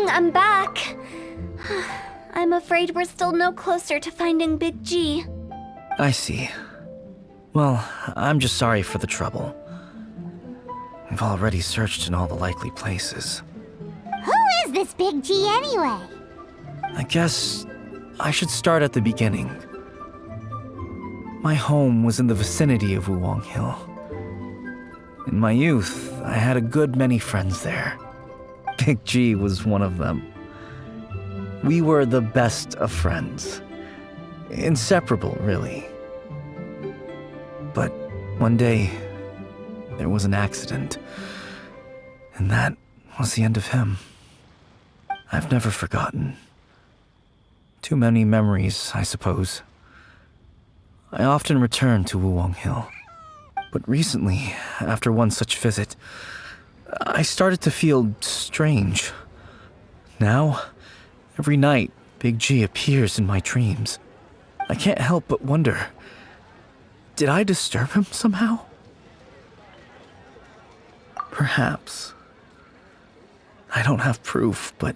Chung, I'm back. I'm afraid we're still no closer to finding Big G. I see. Well, I'm just sorry for the trouble. We've already searched in all the likely places. Who is this Big G anyway? I guess I should start at the beginning. My home was in the vicinity of Wuwang Hill. In my youth, I had a good many friends there. Big G was one of them. We were the best of friends. Inseparable, really. But one day, there was an accident. And that was the end of him. I've never forgotten. Too many memories, I suppose. I often return to Wuwang Hill. But recently, after one such visit, I started to feel strange. Now, every night, Big G appears in my dreams. I can't help but wonder, did I disturb him somehow? Perhaps. I don't have proof, but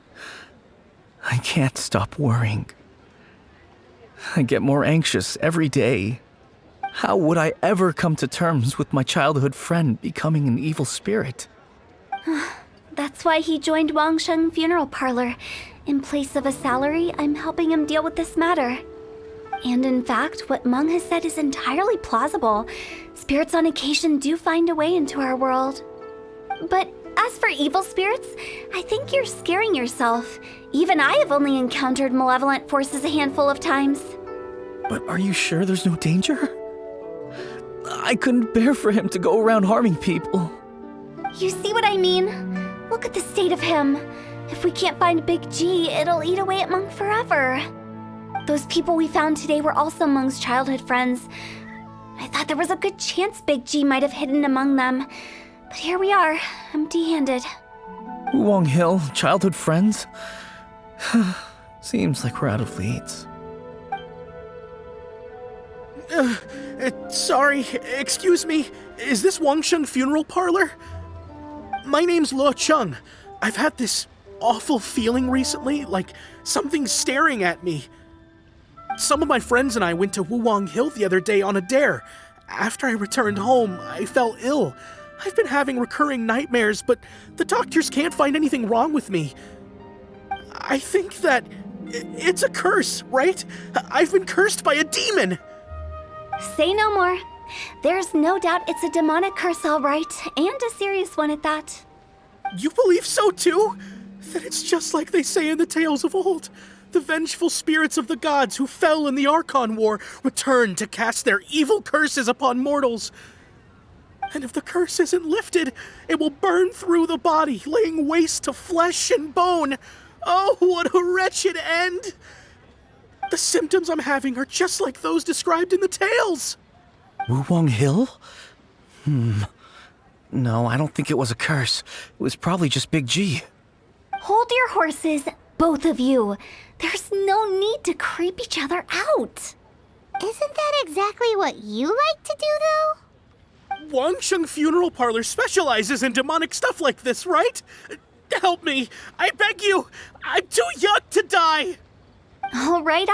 I can't stop worrying. I get more anxious every day. How would I ever come to terms with my childhood friend becoming an evil spirit? That's why he joined Wangsheng Funeral Parlor. In place of a salary, I'm helping him deal with this matter. And in fact, what Meng has said is entirely plausible. Spirits on occasion do find a way into our world. But as for evil spirits, I think you're scaring yourself. Even I have only encountered malevolent forces a handful of times. But are you sure there's no danger? I couldn't bear for him to go around harming people. You see what I mean? Look at the state of him. If we can't find Big G, it'll eat away at Meng forever. Those people we found today were also Meng's childhood friends. I thought there was a good chance Big G might have hidden among them. But here we are, empty-handed. Wuwang Hill, childhood friends? Seems like we're out of leads. Sorry, excuse me. Is this Wangsheng Funeral Parlor? My name's Luo Chung. I've had this awful feeling recently, like something's staring at me. Some of my friends and I went to Wuwang Hill the other day on a dare. After I returned home, I fell ill. I've been having recurring nightmares, but the doctors can't find anything wrong with me. I think that it's a curse, right? I've been cursed by a demon. Say no more. There's no doubt it's a demonic curse, all right, and a serious one at that. You believe so too? Then it's just like they say in the tales of old. The vengeful spirits of the gods who fell in the Archon War return to cast their evil curses upon mortals. And if the curse isn't lifted, it will burn through the body, laying waste to flesh and bone. Oh, what a wretched end! The symptoms I'm having are just like those described in the tales. Wuwang Hill? No, I don't think it was a curse. It was probably just Big G. Hold your horses, both of you. There's no need to creep each other out. Isn't that exactly what you like to do, though? Wangsheng Funeral Parlor specializes in demonic stuff like this, right? Help me. I beg you. I'm too young to die. All right.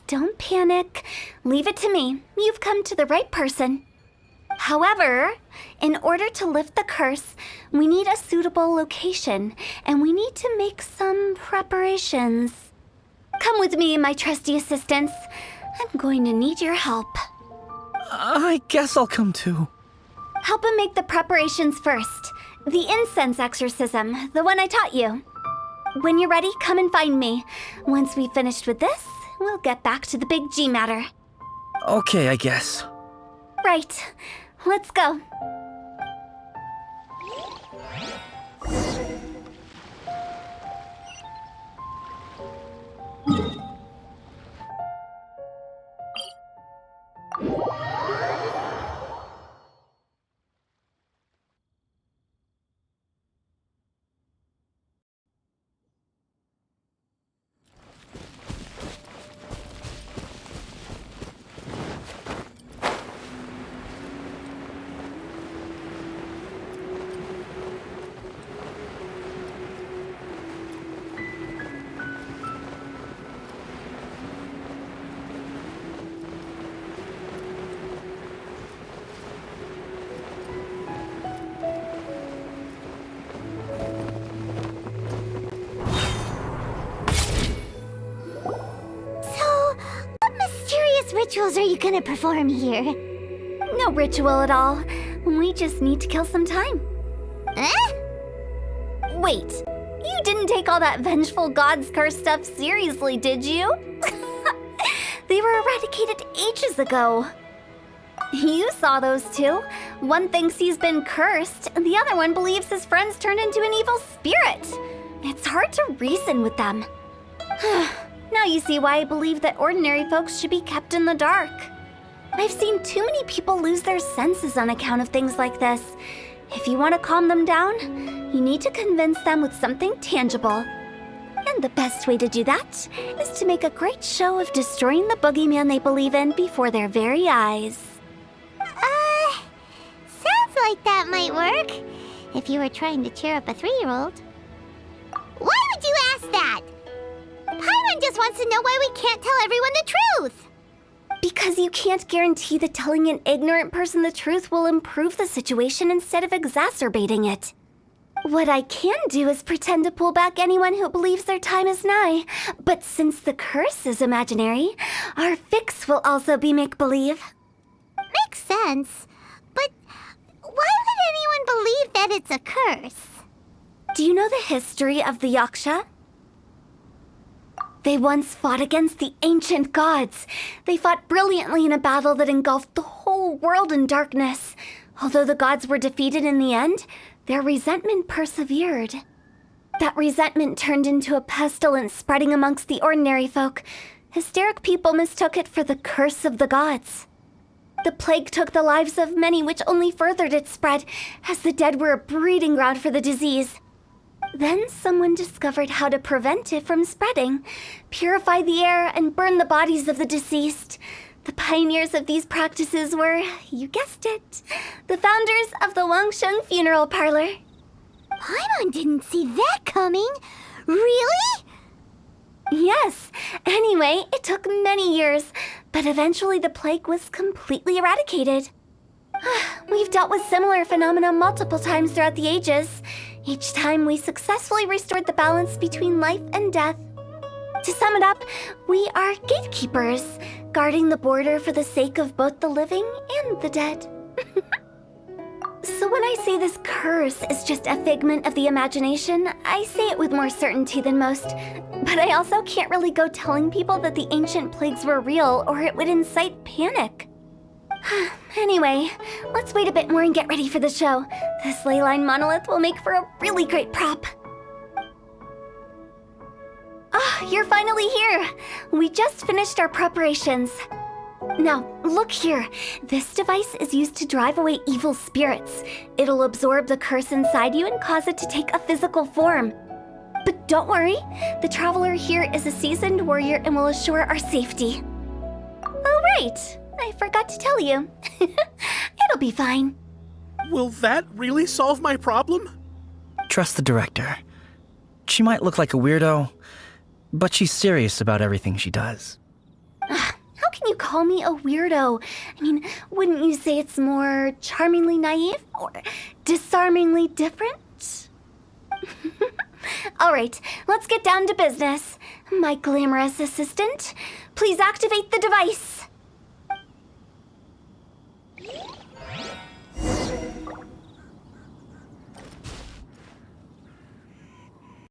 Don't panic. Leave it to me. You've come to the right person. However, in order to lift the curse, we need a suitable location, and we need to make some preparations. Come with me, my trusty assistants. I'm going to need your help. I guess I'll come too. Help him make the preparations first. The incense exorcism, the one I taught you. When you're ready, come and find me. Once we've finished with this, we'll get back to the Big G matter. Okay, I guess. Right. Let's go. rituals are you gonna perform here? No ritual at all. We just need to kill some time. Eh? Wait, you didn't take all that vengeful god's curse stuff seriously, did you? They were eradicated ages ago. You saw those two. One thinks he's been cursed, and the other one believes his friends turned into an evil spirit. It's hard to reason with them. Now you see why I believe that ordinary folks should be kept in the dark. I've seen too many people lose their senses on account of things like this. If you want to calm them down, you need to convince them with something tangible. And the best way to do that is to make a great show of destroying the boogeyman they believe in before their very eyes. Sounds like that might work. If you were trying to cheer up a 3-year-old. Why would you ask that? Paimon just wants to know why we can't tell everyone the truth. Because you can't guarantee that telling an ignorant person the truth will improve the situation instead of exacerbating it. What I can do is pretend to pull back anyone who believes their time is nigh. But since the curse is imaginary, our fix will also be make-believe. Makes sense. But why would anyone believe that it's a curse? Do you know the history of the Yaksha? They once fought against the ancient gods. They fought brilliantly in a battle that engulfed the whole world in darkness. Although the gods were defeated in the end, their resentment persevered. That resentment turned into a pestilence spreading amongst the ordinary folk. Hysteric people mistook it for the curse of the gods. The plague took the lives of many, which only furthered its spread, as the dead were a breeding ground for the disease. Then someone discovered how to prevent it from spreading, purify the air, and burn the bodies of the deceased. The pioneers of these practices were, you guessed it, the founders of the Wangsheng Funeral Parlor. Paimon didn't see that coming. Really? Yes. Anyway, it took many years, but eventually the plague was completely eradicated. We've dealt with similar phenomena multiple times throughout the ages. Each time we successfully restored the balance between life and death. To sum it up, we are gatekeepers, guarding the border for the sake of both the living and the dead. So when I say this curse is just a figment of the imagination, I say it with more certainty than most. But I also can't really go telling people that the ancient plagues were real, or it would incite panic. Anyway, let's wait a bit more and get ready for the show. This ley line monolith will make for a really great prop. You're finally here! We just finished our preparations. Now, look here. This device is used to drive away evil spirits. It'll absorb the curse inside you and cause it to take a physical form. But don't worry, the traveler here is a seasoned warrior and will assure our safety. Oh, right. I forgot to tell you. It'll be fine. Will that really solve my problem? Trust the director. She might look like a weirdo, but she's serious about everything she does. How can you call me a weirdo? I mean, wouldn't you say it's more charmingly naive or disarmingly different? All right, let's get down to business. My glamorous assistant, please activate the device.